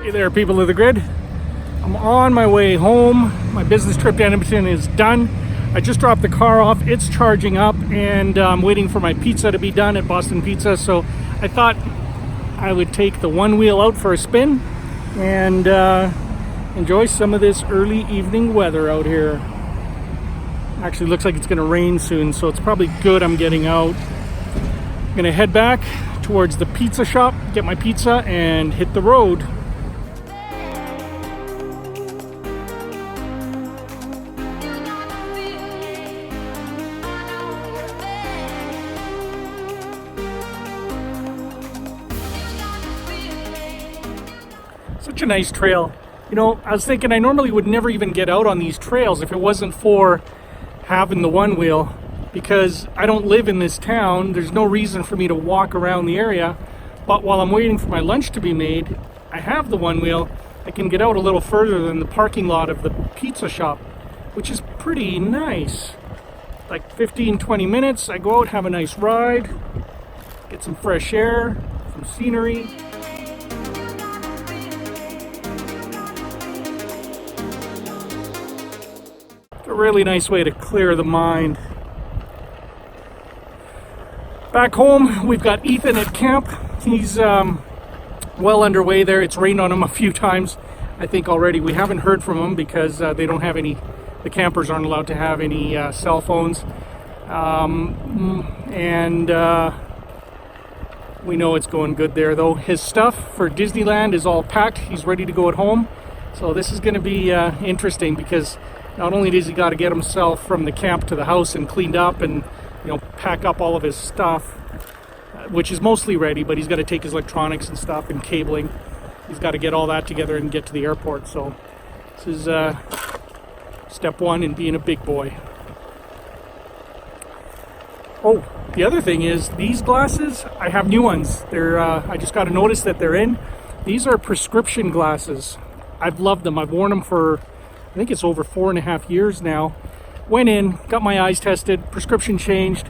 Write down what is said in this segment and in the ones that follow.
Hey there, people of the grid. I'm on my way home. My business trip to Edmonton is done. I just dropped the car off. It's charging up, and I'm waiting for my pizza to be done at Boston Pizza. So I thought I would take the one wheel out for a spin and enjoy some of this early evening weather out here. Actually looks like it's going to rain soon, so it's probably good I'm getting out. I'm going to head back towards the pizza shop, get my pizza, and hit the road. Such a nice trail. You know, I was thinking I normally would never even get out on these trails if it wasn't for having the one wheel, because I don't live in this town. There's no reason for me to walk around the area. But while I'm waiting for my lunch to be made, I have the one wheel. I can get out a little further than the parking lot of the pizza shop, which is pretty nice. Like 15-20 minutes, I go out, have a nice ride, get some fresh air, some scenery. A really nice way to clear the mind. Back home, we've got Ethan at camp. He's well underway there. It's rained on him a few times, I think, already. We haven't heard from him because they don't have any, the campers aren't allowed to have any cell phones. We know it's going good there, though. His stuff for Disneyland is all packed. He's ready to go at home. So this is going to be interesting, because not only does he got to get himself from the camp to the house and cleaned up and, you know, pack up all of his stuff, which is mostly ready, but he's got to take his electronics and stuff and cabling. He's got to get all that together and get to the airport. So this is step one in being a big boy. Oh, the other thing is these glasses, I have new ones. They're I just got to notice that they're in. These are prescription glasses. I've loved them. I've worn them for, I think it's over 4.5 years now. Went in, got my eyes tested, prescription changed.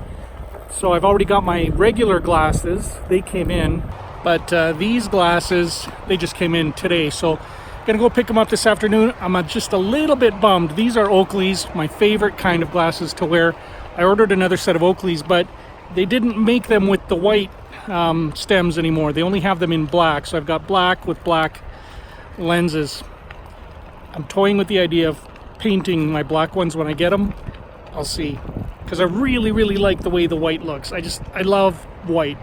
So I've already got my regular glasses. They came in. But these glasses, they just came in today. So gonna go pick them up this afternoon. I'm just a little bit bummed. These are Oakley's, my favorite kind of glasses to wear. I ordered another set of Oakley's, but they didn't make them with the white stems anymore. They only have them in black. So I've got black with black lenses. I'm toying with the idea of painting my black ones when I get them. I'll see, because I really like the way the white looks. I love white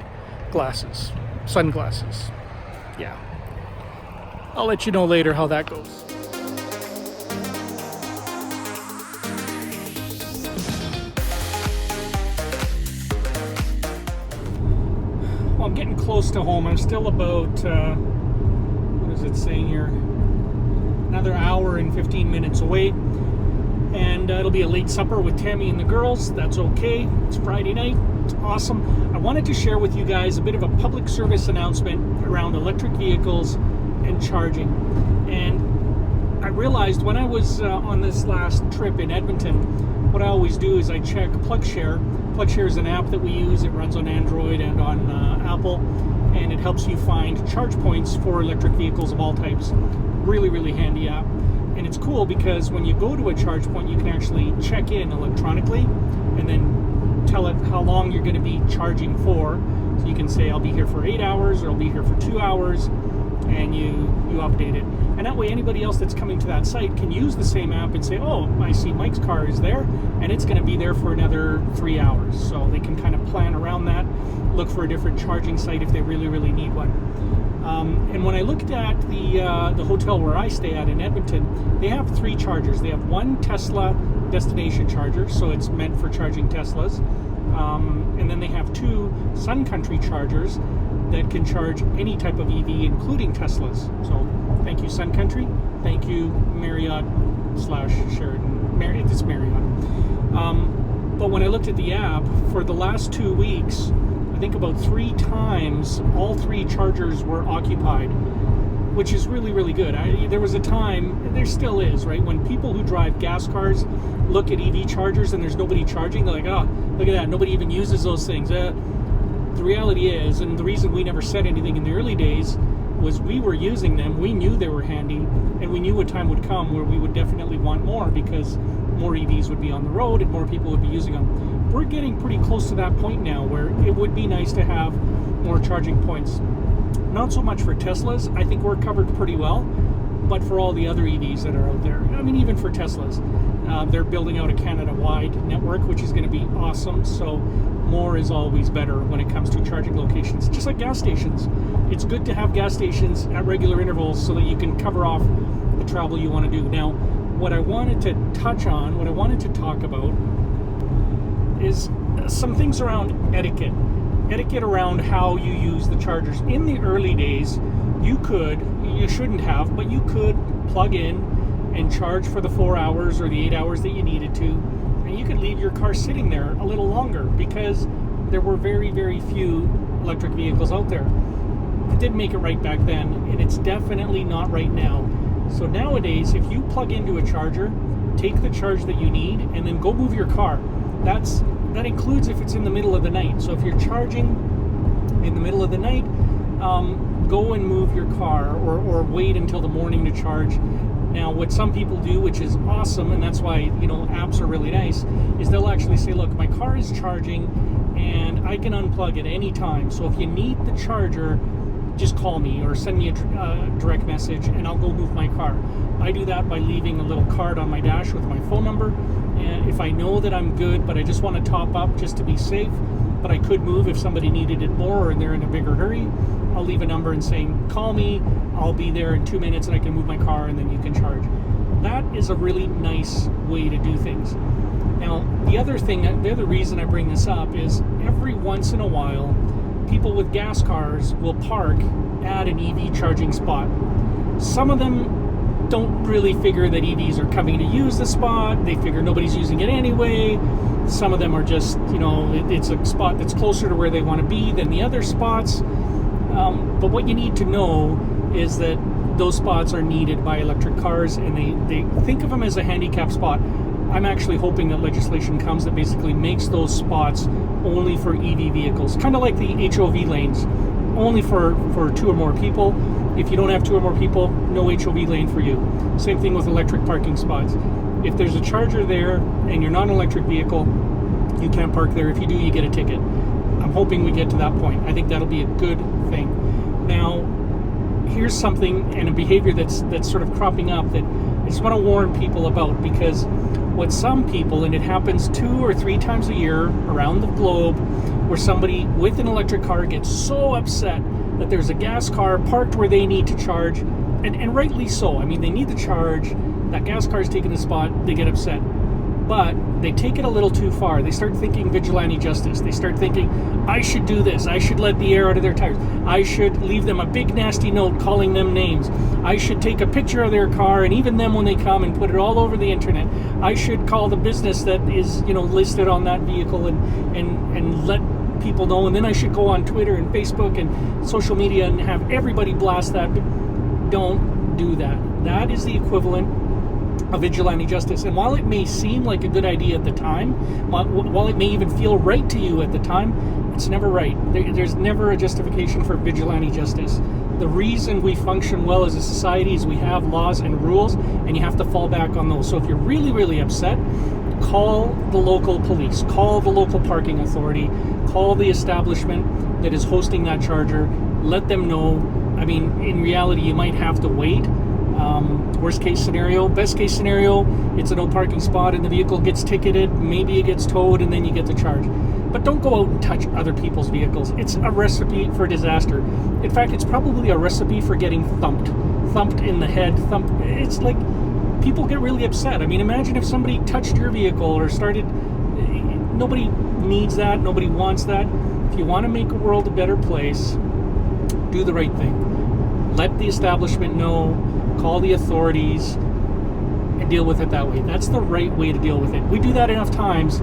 glasses, sunglasses. Yeah, I'll let you know later how that goes. Well, I'm getting close to home. I'm still about what is it saying here? Another hour and 15 minutes away, and it'll be a late supper with Tammy and the girls. That's okay. It's Friday night. It's awesome. I wanted to share with you guys a bit of a public service announcement around electric vehicles and charging. And I realized when I was on this last trip in Edmonton, what I always do is I check PlugShare. PlugShare is an app that we use. It runs on Android and on Apple, and it helps you find charge points for electric vehicles of all types. Really handy app. And it's cool because when you go to a charge point, you can actually check in electronically and then tell it how long you're going to be charging for. So you can say, I'll be here for 8 hours, or I'll be here for 2 hours, and you update it. And that way anybody else that's coming to that site can use the same app and say, oh, I see Mike's car is there, and it's going to be there for another 3 hours. So they can kind of plan around that, look for a different charging site if they really need one. And when I looked at the hotel where I stay at in Edmonton, they have 3 chargers. They have one Tesla destination charger, so it's meant for charging Teslas. And then they have 2 Sun Country chargers that can charge any type of EV, including Teslas. So thank you, Sun Country. Thank you, Marriott/Sheraton. It's Marriott. But when I looked at the app, for the last 2 weeks, I think about 3 times, all 3 chargers were occupied, which is really good. There was a time, there still is, right, when people who drive gas cars look at EV chargers and there's nobody charging, they're like, oh, look at that, nobody even uses those things. The reality is, and the reason we never said anything in the early days, was we were using them. We knew they were handy, and we knew a time would come where we would definitely want more, because more EVs would be on the road and more people would be using them. We're getting pretty close to that point now where it would be nice to have more charging points. Not so much for Teslas. I think we're covered pretty well, but for all the other EVs that are out there. I mean, even for Teslas, they're building out a Canada-wide network, which is going to be awesome. So more is always better when it comes to charging locations. Just like gas stations. It's good to have gas stations at regular intervals so that you can cover off the travel you want to do. Now, what I wanted to touch on, what I wanted to talk about, is some things around etiquette. Etiquette around how you use the chargers. In the early days, you shouldn't have, but you could plug in and charge for the 4 hours or the 8 hours that you needed to, and you could leave your car sitting there a little longer, because there were very, very few electric vehicles out there. It didn't make it right back then, and it's definitely not right now. So nowadays, if you plug into a charger, take the charge that you need, and then go move your car. That includes if it's in the middle of the night. So if you're charging in the middle of the night, go and move your car, or wait until the morning to charge. Now, what some people do, which is awesome, and that's why, apps are really nice, is they'll actually say, look, my car is charging and I can unplug at any time. So if you need the charger, just call me or send me a direct message and I'll go move my car. I do that by leaving a little card on my dash with my phone number. And if I know that I'm good, but I just want to top up just to be safe, but I could move if somebody needed it more or they're in a bigger hurry, I'll leave a number and saying, call me, I'll be there in 2 minutes and I can move my car and then you can charge. That is a really nice way to do things. Now, the other reason I bring this up is every once in a while, people with gas cars will park at an EV charging spot. Some of them don't really figure that EVs are coming to use the spot. They figure nobody's using it anyway. Some of them are just, it's a spot that's closer to where they want to be than the other spots. But what you need to know is that those spots are needed by electric cars, and they think of them as a handicap spot. I'm actually hoping that legislation comes that basically makes those spots only for EV vehicles, kind of like the HOV lanes, only for 2 or more people. If you don't have 2 or more people, no HOV lane for you. Same thing with electric parking spots. If there's a charger there and you're not an electric vehicle, you can't park there. If you do, you get a ticket. I'm hoping we get to that point. I think that'll be a good thing. Now, here's something and a behavior that's sort of cropping up that I just want to warn people about, because what some people, and it happens 2 or 3 times a year around the globe, where somebody with an electric car gets so upset that there's a gas car parked where they need to charge, and rightly so. I mean, they need to charge, that gas car is taking the spot, they get upset. But they take it a little too far. They start thinking vigilante justice. They start thinking, I should do this. I should let the air out of their tires. I should leave them a big nasty note calling them names. I should take a picture of their car, and even them when they come, and put it all over the internet. I should call the business that is, listed on that vehicle and let people know. And then I should go on Twitter and Facebook and social media and have everybody blast that. Don't do that. That is the equivalent of vigilante justice. And while it may seem like a good idea at the time, while it may even feel right to you at the time, it's never right. There's never a justification for vigilante justice. The reason we function well as a society is we have laws and rules, and you have to fall back on those. So if you're really, really upset, call the local police, call the local parking authority, call the establishment that is hosting that charger, let them know. I mean, in reality, you might have to wait. Worst case scenario. Best case scenario, it's a no parking spot and the vehicle gets ticketed, maybe it gets towed, and then you get the charge. But don't go out and touch other people's vehicles. It's a recipe for disaster. In fact, it's probably a recipe for getting thumped in the head. It's like people get really upset. I mean, imagine if somebody touched your vehicle or started. Nobody needs that. Nobody wants that. If you want to make a world a better place, do the right thing. Let the establishment know. Call the authorities and deal with it that way. That's the right way to deal with it. We do that enough times,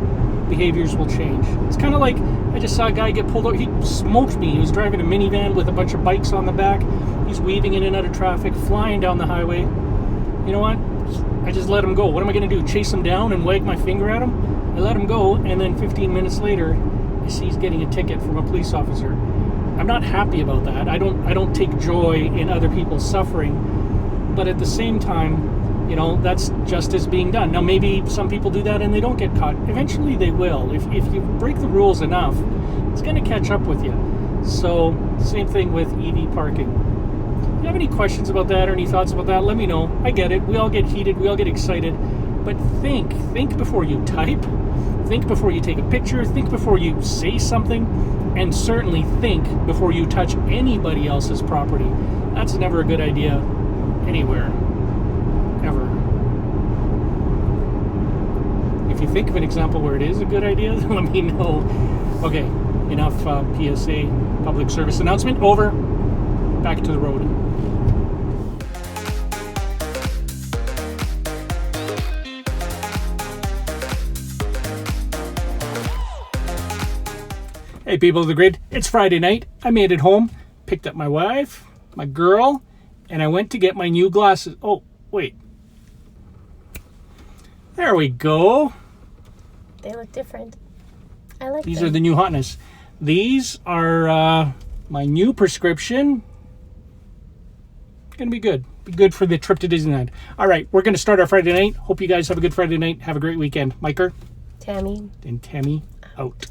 behaviors will change. It's kind of like, I just saw a guy get pulled over. He smoked me. He was driving a minivan with a bunch of bikes on the back. He's weaving in and out of traffic, flying down the highway. You know what? I just let him go. What am I going to do? Chase him down and wag my finger at him? I let him go, and then 15 minutes later, I see he's getting a ticket from a police officer. I'm not happy about that. I don't take joy in other people's suffering, but at the same time, you know, that's justice being done. Now, maybe some people do that and they don't get caught. Eventually they will. If you break the rules enough, it's going to catch up with you. So, same thing with EV parking. If you have any questions about that or any thoughts about that, let me know. I get it. We all get heated. We all get excited. But think before you type. Think before you take a picture. Think before you say something. And certainly think before you touch anybody else's property. That's never a good idea anywhere. Ever. If you think of an example where it is a good idea, then let me know. Okay, enough PSA, public service announcement, over. Back to the road. Hey people of the grid, it's Friday night. I made it home, picked up my wife, my girl, and I went to get my new glasses. Oh, wait. There we go. They look different. I like these them. Are the new hotness. These are my new prescription. Gonna be good. Be good for the trip to Disneyland. All right, we're gonna start our Friday night. Hope you guys have a good Friday night. Have a great weekend. Miker. Tammy. And Tammy out.